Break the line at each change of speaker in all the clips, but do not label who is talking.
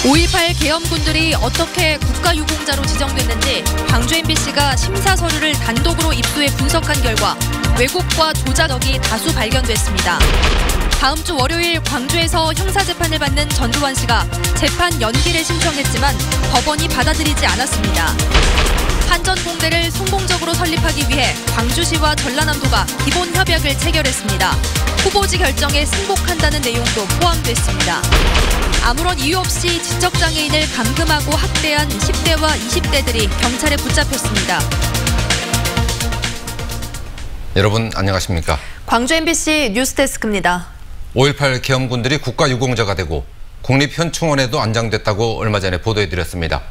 5.18 계엄군들이 어떻게 국가유공자로 지정됐는지 광주 MBC가 심사 서류를 단독으로 입수해 분석한 결과 왜곡과 조작이 다수 발견됐습니다. 다음 주 월요일 광주에서 형사재판을 받는 전두환 씨가 재판 연기를 신청했지만 법원이 받아들이지 않았습니다. 한전공대를 성공적으로 설립하기 위해 광주시와 전라남도가 기본협약을 체결했습니다. 후보지 결정에 승복한다는 내용도 포함됐습니다. 아무런 이유 없이 지적장애인을 감금하고 학대한 10대와 20대들이 경찰에 붙잡혔습니다.
여러분 안녕하십니까?
광주 MBC 뉴스데스크입니다.
5.18 계엄군들이 국가유공자가 되고 국립현충원에도 안장됐다고 얼마 전에 보도해드렸습니다.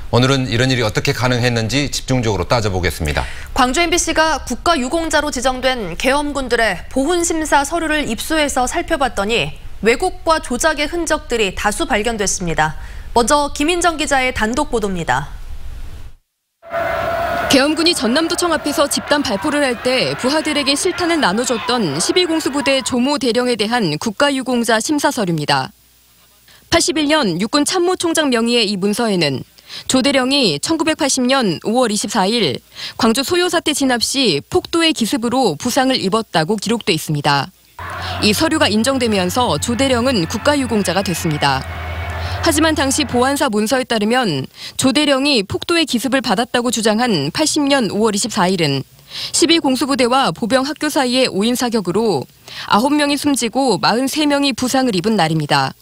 오늘은 이런 일이 어떻게 가능했는지 집중적으로 따져보겠습니다.
광주 MBC가 국가유공자로 지정된 계엄군들의 보훈심사 서류를 입수해서 살펴봤더니 왜곡과 조작의 흔적들이 다수 발견됐습니다. 먼저 김인정 기자의 단독 보도입니다.
계엄군이 전남도청 앞에서 집단 발포를 할 때 부하들에게 실탄을 나눠줬던 11공수부대 조모 대령에 대한 국가유공자 심사 서류입니다. 81년 육군 참모총장 명의의 이 문서에는 조 대령이 1980년 5월 24일 광주 소요 사태 진압 시 폭도의 기습으로 부상을 입었다고 기록돼 있습니다. 이 서류가 인정되면서 조 대령은 국가유공자가 됐습니다. 하지만 당시 보안사 문서에 따르면 조 대령이 폭도의 기습을 받았다고 주장한 80년 5월 24일은 12공수부대와 보병 학교 사이의 5인 사격으로 9명이 숨지고 43명이 부상을 입은 날입니다.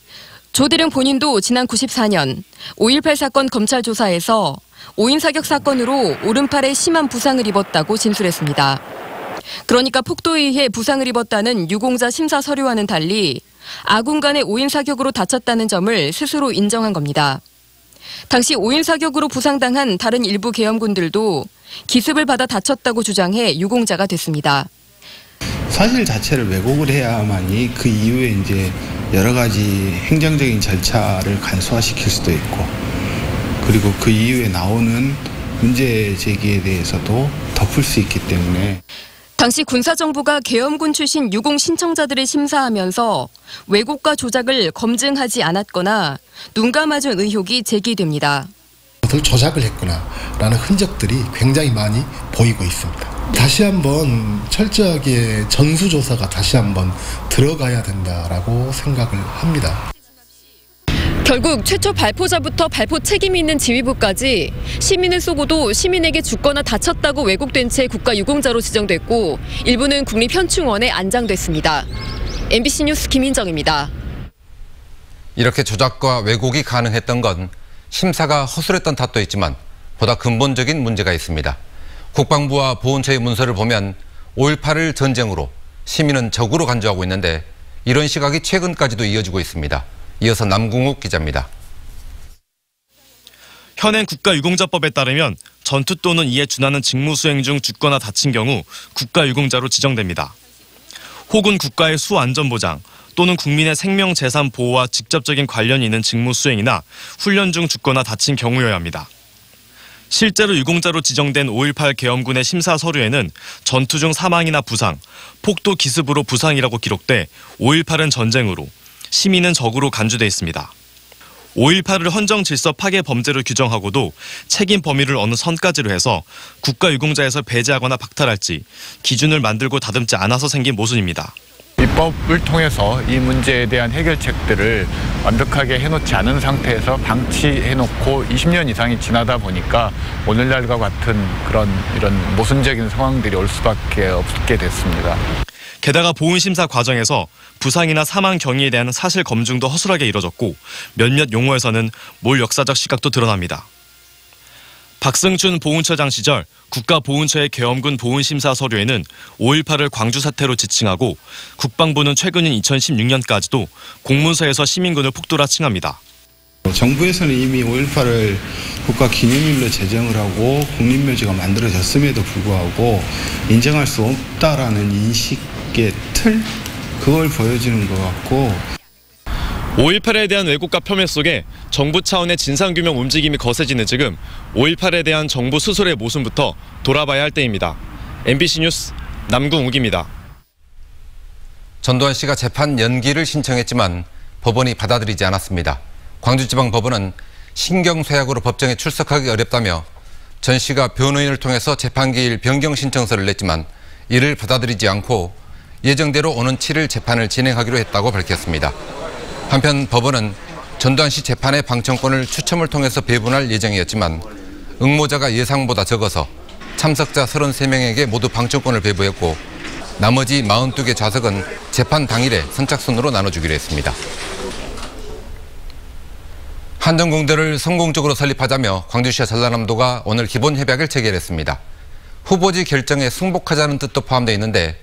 조 대령 본인도 지난 94년 5.18 사건 검찰 조사에서 5인 사격 사건으로 오른팔에 심한 부상을 입었다고 진술했습니다. 그러니까 폭도에 의해 부상을 입었다는 유공자 심사 서류와는 달리 아군 간의 5인 사격으로 다쳤다는 점을 스스로 인정한 겁니다. 당시 5인 사격으로 부상당한 다른 일부 계엄군들도 기습을 받아 다쳤다고 주장해 유공자가 됐습니다.
사실 자체를 왜곡을 해야만이 그 이후에 이제 여러 가지 행정적인 절차를 간소화시킬 수도 있고, 그리고 그 이후에 나오는 문제 제기에 대해서도 덮을 수 있기 때문에.
당시 군사정부가 계엄군 출신 유공 신청자들을 심사하면서 왜곡과 조작을 검증하지 않았거나 눈 감아준 의혹이 제기됩니다.
조작을 했구나라는 흔적들이 굉장히 많이 보이고 있습니다. 다시 한번 철저하게 전수조사가 다시 한번 들어가야 된다라고 생각을 합니다.
결국 최초 발포자부터 발포 책임이 있는 지휘부까지 시민을 쏘고도 시민에게 죽거나 다쳤다고 왜곡된 채 국가유공자로 지정됐고 일부는 국립현충원에 안장됐습니다. MBC 뉴스 김인정입니다.
이렇게 조작과 왜곡이 가능했던 건 심사가 허술했던 탓도 있지만 보다 근본적인 문제가 있습니다. 국방부와 보훈처의 문서를 보면 5.18을 전쟁으로, 시민은 적으로 간주하고 있는데 이런 시각이 최근까지도 이어지고 있습니다. 이어서 남궁욱 기자입니다.
현행 국가유공자법에 따르면 전투 또는 이에 준하는 직무 수행 중 죽거나 다친 경우 국가유공자로 지정됩니다. 혹은 국가의 수안전보장 또는 국민의 생명 재산 보호와 직접적인 관련이 있는 직무 수행이나 훈련 중 죽거나 다친 경우여야 합니다. 실제로 유공자로 지정된 5.18 계엄군의 심사 서류에는 전투 중 사망이나 부상, 폭도 기습으로 부상이라고 기록돼 5.18은 전쟁으로, 시민은 적으로 간주돼 있습니다. 5.18을 헌정 질서 파괴 범죄로 규정하고도 책임 범위를 어느 선까지로 해서 국가유공자에서 배제하거나 박탈할지 기준을 만들고 다듬지 않아서 생긴 모순입니다.
입법을 통해서 이 문제에 대한 해결책들을 완벽하게 해놓지 않은 상태에서 방치해놓고 20년 이상이 지나다 보니까 오늘날과 같은 이런 모순적인 상황들이 올 수밖에 없게 됐습니다.
게다가 보훈심사 과정에서 부상이나 사망 경위에 대한 사실 검증도 허술하게 이뤄졌고 몇몇 용어에서는 몰 역사적 시각도 드러납니다. 박승춘 보훈처장 시절 국가보훈처의 계엄군 보훈심사 서류에는 5.18을 광주 사태로 지칭하고 국방부는 최근인 2016년까지도 공문서에서 시민군을 폭도라 칭합니다.
정부에서는 이미 5.18을 국가기념일로 제정을 하고 국립묘지가 만들어졌음에도 불구하고 인정할 수 없다라는 인식의 틀? 그걸 보여주는 것 같고,
5.18에 대한 왜곡과 폄훼 속에 정부 차원의 진상규명 움직임이 거세지는 지금 5.18에 대한 정부 스스로의 모순부터 돌아봐야 할 때입니다. MBC 뉴스 남궁욱입니다.
전두환 씨가 재판 연기를 신청했지만 법원이 받아들이지 않았습니다. 광주지방법원은 신경쇠약으로 법정에 출석하기 어렵다며 전 씨가 변호인을 통해서 재판기일 변경 신청서를 냈지만 이를 받아들이지 않고 예정대로 오는 7일 재판을 진행하기로 했다고 밝혔습니다. 한편 법원은 전두환 씨 재판의 방청권을 추첨을 통해서 배분할 예정이었지만 응모자가 예상보다 적어서 참석자 33명에게 모두 방청권을 배부했고 나머지 42개 좌석은 재판 당일에 선착순으로 나눠주기로 했습니다. 한전공대를 성공적으로 설립하자며 광주시와 전라남도가 오늘 기본협약을 체결했습니다. 후보지 결정에 승복하자는 뜻도 포함되어 있는데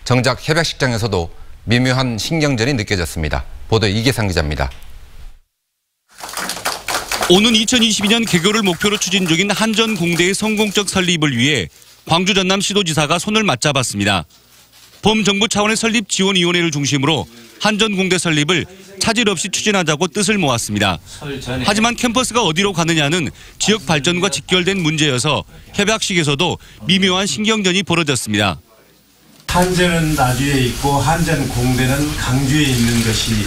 정작 협약식장에서도 미묘한 신경전이 느껴졌습니다. 보도 이계상 기자입니다.
오는 2022년 개교를 목표로 추진 중인 한전공대의 성공적 설립을 위해 광주 전남 시도지사가 손을 맞잡았습니다. 범정부 차원의 설립지원위원회를 중심으로 한전공대 설립을 차질 없이 추진하자고 뜻을 모았습니다. 하지만 캠퍼스가 어디로 가느냐는 지역 발전과 직결된 문제여서 협약식에서도 미묘한 신경전이 벌어졌습니다.
한전은 나주에 있고 한전공대는 강주에 있는 것이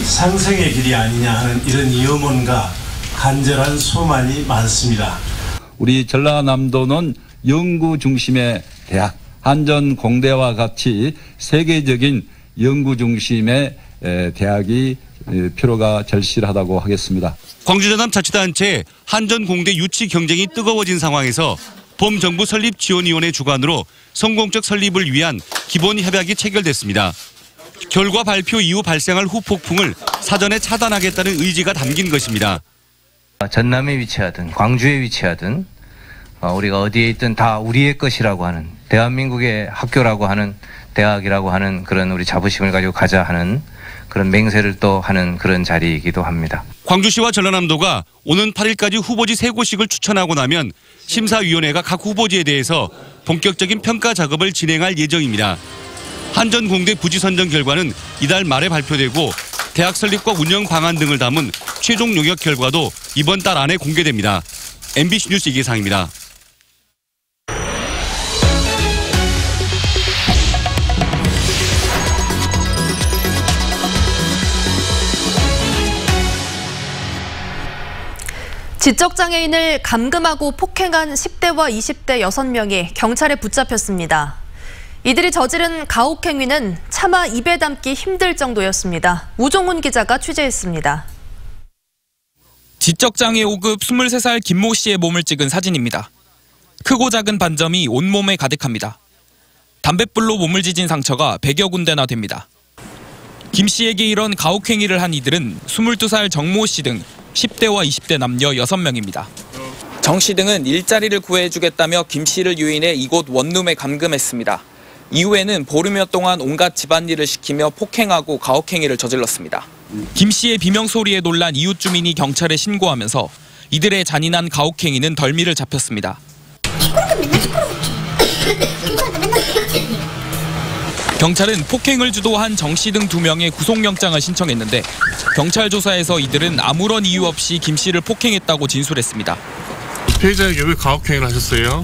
상생의 길이 아니냐 하는 이런 염원과 간절한 소망이 많습니다.
우리 전라남도는 연구 중심의 대학, 한전공대와 같이 세계적인 연구 중심의 대학이 필요가 절실하다고 하겠습니다.
광주 전남 자치단체 한전공대 유치 경쟁이 뜨거워진 상황에서 범정부 설립지원위원회 주관으로 성공적 설립을 위한 기본 협약이 체결됐습니다. 결과 발표 이후 발생할 후폭풍을 사전에 차단하겠다는 의지가 담긴 것입니다.
전남에 위치하든 광주에 위치하든 우리가 어디에 있든 다 우리의 것이라고 하는 대한민국의 학교라고 하는 대학이라고 하는 그런 우리 자부심을 가지고 가자 하는 그런 맹세를 또 하는 그런 자리이기도 합니다.
광주시와 전라남도가 오는 8일까지 후보지 3곳씩을 추천하고 나면 심사위원회가 각 후보지에 대해서 본격적인 평가 작업을 진행할 예정입니다. 한전공대 부지 선정 결과는 이달 말에 발표되고 대학 설립과 운영 방안 등을 담은 최종 용역 결과도 이번 달 안에 공개됩니다. MBC 뉴스 이계상입니다.
지적장애인을 감금하고 폭행한 10대와 20대 6명이 경찰에 붙잡혔습니다. 이들이 저지른 가혹행위는 차마 입에 담기 힘들 정도였습니다. 우종훈 기자가 취재했습니다.
지적장애 5급 23살 김모 씨의 몸을 찍은 사진입니다. 크고 작은 반점이 온몸에 가득합니다. 담뱃불로 몸을 지진 상처가 100여 군데나 됩니다. 김 씨에게 이런 가혹행위를 한 이들은 22살 정모 씨 등 10대와 20대 남녀 6명입니다. 정 씨 등은 일자리를 구해주겠다며 김 씨를 유인해 이곳 원룸에 감금했습니다. 이후에는 보름여 동안 온갖 집안일을 시키며 폭행하고 가혹행위를 저질렀습니다. 김 씨의 비명 소리에 놀란 이웃 주민이 경찰에 신고하면서 이들의 잔인한 가혹행위는 덜미를 잡혔습니다. 경찰은 폭행을 주도한 정 씨 등 2명의 구속영장을 신청했는데 경찰 조사에서 이들은 아무런 이유 없이 김 씨를 폭행했다고 진술했습니다.
피해자에게 왜 가혹행위를 하셨어요?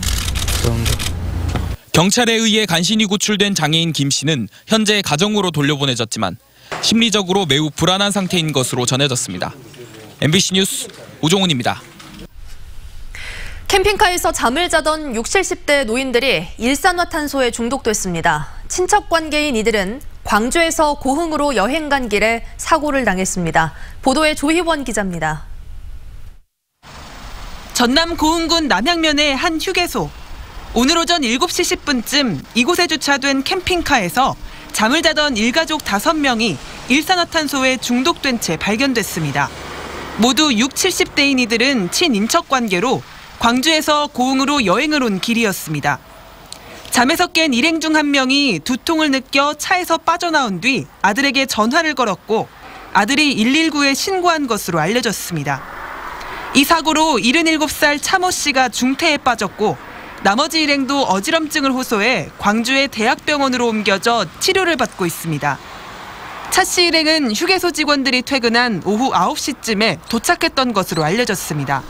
경찰에 의해 간신히 구출된 장애인 김 씨는 현재 가정으로 돌려보내졌지만 심리적으로 매우 불안한 상태인 것으로 전해졌습니다. MBC 뉴스 우종훈입니다.
캠핑카에서 잠을 자던 60, 70대 노인들이 일산화탄소에 중독됐습니다. 친척 관계인 이들은 광주에서 고흥으로 여행 간 길에 사고를 당했습니다. 보도에 조희원 기자입니다.
전남 고흥군 남양면의 한 휴게소. 오늘 오전 7시 10분쯤 이곳에 주차된 캠핑카에서 잠을 자던 일가족 5명이 일산화탄소에 중독된 채 발견됐습니다. 모두 60, 70대인 이들은 친인척 관계로 광주에서 고흥으로 여행을 온 길이었습니다. 잠에서 깬 일행 중 한 명이 두통을 느껴 차에서 빠져나온 뒤 아들에게 전화를 걸었고 아들이 119에 신고한 것으로 알려졌습니다. 이 사고로 77살 차모 씨가 중태에 빠졌고 나머지 일행도 어지럼증을 호소해 광주의 대학병원으로 옮겨져 치료를 받고 있습니다. 차 씨 일행은 휴게소 직원들이 퇴근한 오후 9시쯤에 도착했던 것으로 알려졌습니다.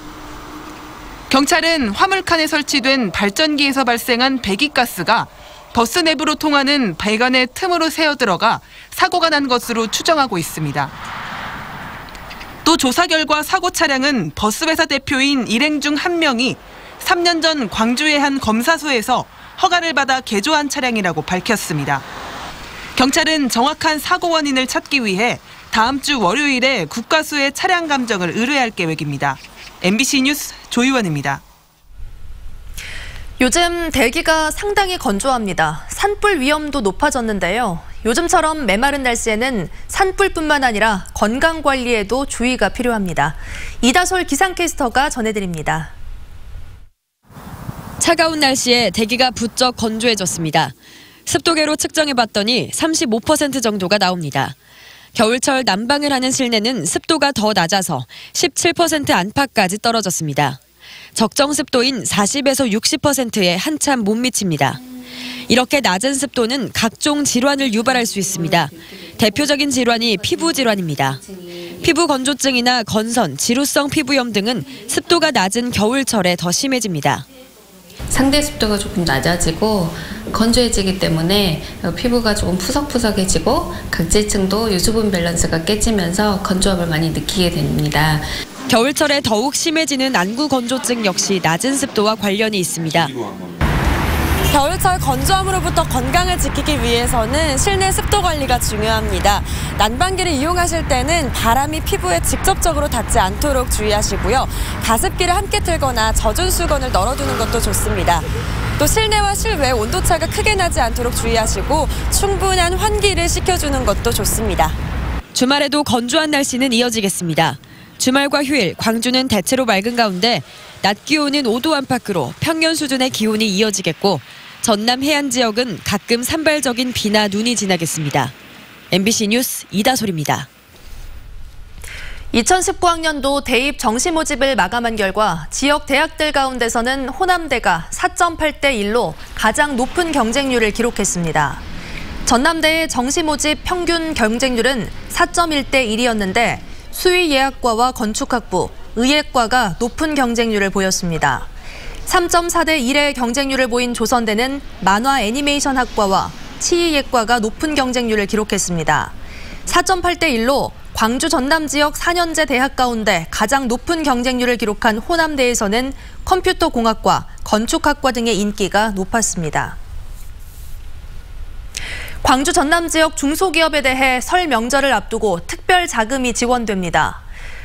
경찰은 화물칸에 설치된 발전기에서 발생한 배기가스가 버스 내부로 통하는 배관의 틈으로 새어들어가 사고가 난 것으로 추정하고 있습니다. 또 조사 결과 사고 차량은 버스회사 대표인 일행 중 한 명이 3년 전 광주의 한 검사소에서 허가를 받아 개조한 차량이라고 밝혔습니다. 경찰은 정확한 사고 원인을 찾기 위해 다음 주 월요일에 국과수의 차량 감정을 의뢰할 계획입니다. MBC 뉴스 조희원입니다.
요즘 대기가 상당히 건조합니다. 산불 위험도 높아졌는데요. 요즘처럼 메마른 날씨에는 산불뿐만 아니라 건강관리에도 주의가 필요합니다. 이다솔 기상캐스터가 전해드립니다. 차가운 날씨에 대기가 부쩍 건조해졌습니다. 습도계로 측정해봤더니 35% 정도가 나옵니다. 겨울철 난방을 하는 실내는 습도가 더 낮아서 17% 안팎까지 떨어졌습니다. 적정 습도인 40에서 60%에 한참 못 미칩니다. 이렇게 낮은 습도는 각종 질환을 유발할 수 있습니다. 대표적인 질환이 피부 질환입니다. 피부 건조증이나 건선, 지루성 피부염 등은 습도가 낮은 겨울철에 더 심해집니다.
상대 습도가 조금 낮아지고 건조해지기 때문에 피부가 조금 푸석푸석해지고 각질층도 유수분 밸런스가 깨지면서 건조함을 많이 느끼게 됩니다.
겨울철에 더욱 심해지는 안구 건조증 역시 낮은 습도와 관련이 있습니다. 겨울철 건조함으로부터 건강을 지키기 위해서는 실내 습도 관리가 중요합니다. 난방기를 이용하실 때는 바람이 피부에 직접적으로 닿지 않도록 주의하시고요. 가습기를 함께 틀거나 젖은 수건을 널어두는 것도 좋습니다. 또 실내와 실외 온도차가 크게 나지 않도록 주의하시고 충분한 환기를 시켜주는 것도 좋습니다. 주말에도 건조한 날씨는 이어지겠습니다. 주말과 휴일, 광주는 대체로 맑은 가운데 낮 기온은 5도 안팎으로 평년 수준의 기온이 이어지겠고 전남 해안 지역은 가끔 산발적인 비나 눈이 지나겠습니다. MBC 뉴스 이다솔입니다. 2019학년도 대입 정시 모집을 마감한 결과 지역 대학들 가운데서는 호남대가 4.8대 1로 가장 높은 경쟁률을 기록했습니다. 전남대의 정시 모집 평균 경쟁률은 4.1대 1이었는데 수의예학과와 건축학부, 의예과가 높은 경쟁률을 보였습니다. 3.4대 1의 경쟁률을 보인 조선대는 만화 애니메이션 학과와 치의예과가 높은 경쟁률을 기록했습니다. 4.8대 1로 광주 전남 지역 4년제 대학 가운데 가장 높은 경쟁률을 기록한 호남대에서는 컴퓨터공학과, 건축학과 등의 인기가 높았습니다. 광주 전남 지역 중소기업에 대해 설 명절을 앞두고 특별 자금이 지원됩니다.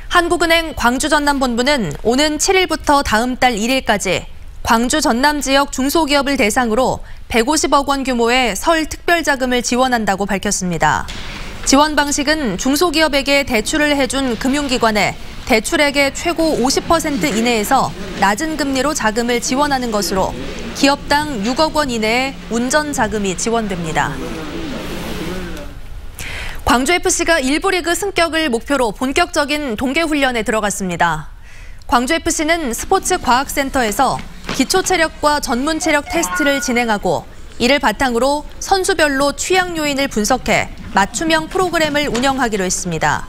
한국은행 광주 전남 본부는 오는 7일부터 다음 달 1일까지 광주 전남 지역 중소기업을 대상으로 150억 원 규모의 설 특별 자금을 지원한다고 밝혔습니다. 지원 방식은 중소기업에게 대출을 해준 금융기관에 대출액의 최고 50% 이내에서 낮은 금리로 자금을 지원하는 것으로 기업당 6억 원 이내의 운전 자금이 지원됩니다. 광주FC가 1부 리그 승격을 목표로 본격적인 동계훈련에 들어갔습니다. 광주FC는 스포츠과학센터에서 기초체력과 전문체력 테스트를 진행하고 이를 바탕으로 선수별로 취약 요인을 분석해 맞춤형 프로그램을 운영하기로 했습니다.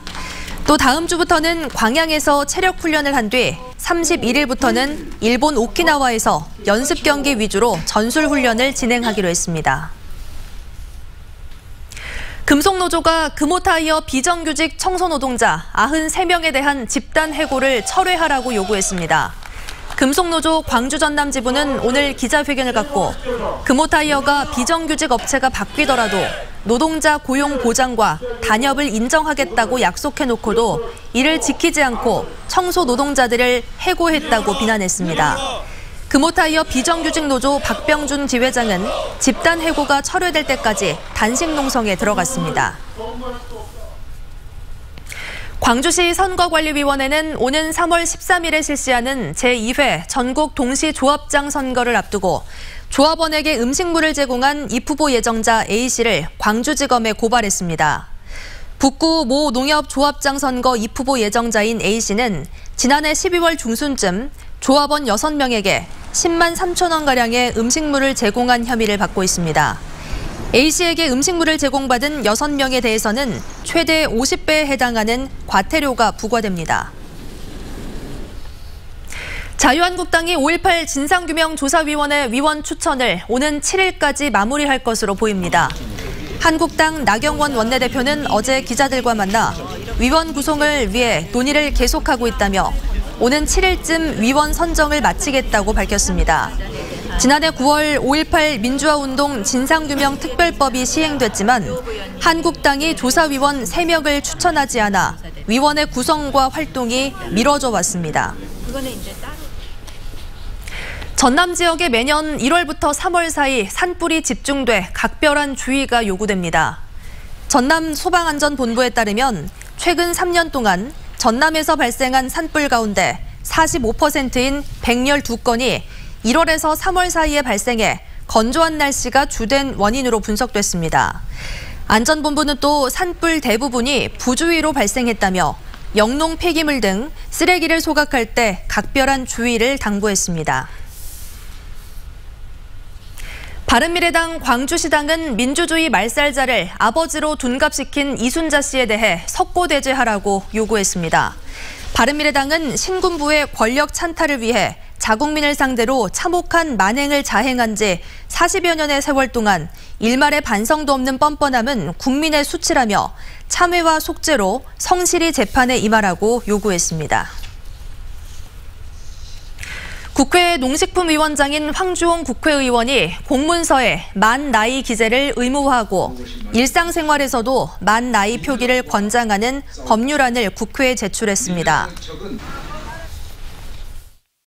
또 다음 주부터는 광양에서 체력 훈련을 한 뒤 31일부터는 일본 오키나와에서 연습 경기 위주로 전술 훈련을 진행하기로 했습니다. 금속노조가 금호타이어 비정규직 청소노동자 93명에 대한 집단 해고를 철회하라고 요구했습니다. 금속노조 광주전남 지부는 오늘 기자회견을 갖고 금호타이어가 비정규직 업체가 바뀌더라도 노동자 고용 보장과 단협을 인정하겠다고 약속해놓고도 이를 지키지 않고 청소 노동자들을 해고했다고 비난했습니다. 금호타이어 비정규직 노조 박병준 지회장은 집단 해고가 철회될 때까지 단식 농성에 들어갔습니다. 광주시 선거관리위원회는 오는 3월 13일에 실시하는 제2회 전국 동시조합장 선거를 앞두고 조합원에게 음식물을 제공한 입후보 예정자 A씨를 광주지검에 고발했습니다. 북구 모 농협조합장 선거 입후보 예정자인 A씨는 지난해 12월 중순쯤 조합원 6명에게 10만 3천 원가량의 음식물을 제공한 혐의를 받고 있습니다. A씨에게 음식물을 제공받은 6명에 대해서는 최대 50배에 해당하는 과태료가 부과됩니다. 자유한국당이 5.18 진상규명조사위원회 위원 추천을 오는 7일까지 마무리할 것으로 보입니다. 한국당 나경원 원내대표는 어제 기자들과 만나 위원 구성을 위해 논의를 계속하고 있다며 오는 7일쯤 위원 선정을 마치겠다고 밝혔습니다. 지난해 9월 5.18 민주화운동 진상규명 특별법이 시행됐지만 한국당이 조사위원 3명을 추천하지 않아 위원회 구성과 활동이 미뤄져 왔습니다. 전남 지역에 매년 1월부터 3월 사이 산불이 집중돼 각별한 주의가 요구됩니다. 전남 소방안전본부에 따르면 최근 3년 동안 전남에서 발생한 산불 가운데 45%인 112건이 1월에서 3월 사이에 발생해 건조한 날씨가 주된 원인으로 분석됐습니다. 안전본부는 또 산불 대부분이 부주의로 발생했다며 영농 폐기물 등 쓰레기를 소각할 때 각별한 주의를 당부했습니다. 바른미래당 광주시당은 민주주의 말살자를 아버지로 둔갑시킨 이순자 씨에 대해 석고대죄하라고 요구했습니다. 바른미래당은 신군부의 권력 찬탈을 위해 자국민을 상대로 참혹한 만행을 자행한 지 40여 년의 세월 동안 일말의 반성도 없는 뻔뻔함은 국민의 수치라며 참회와 속죄로 성실히 재판에 임하라고 요구했습니다. 국회 농식품위원장인 황주홍 국회의원이 공문서에 만 나이 기재를 의무화하고 일상생활에서도 만 나이 표기를 권장하는 법률안을 국회에 제출했습니다.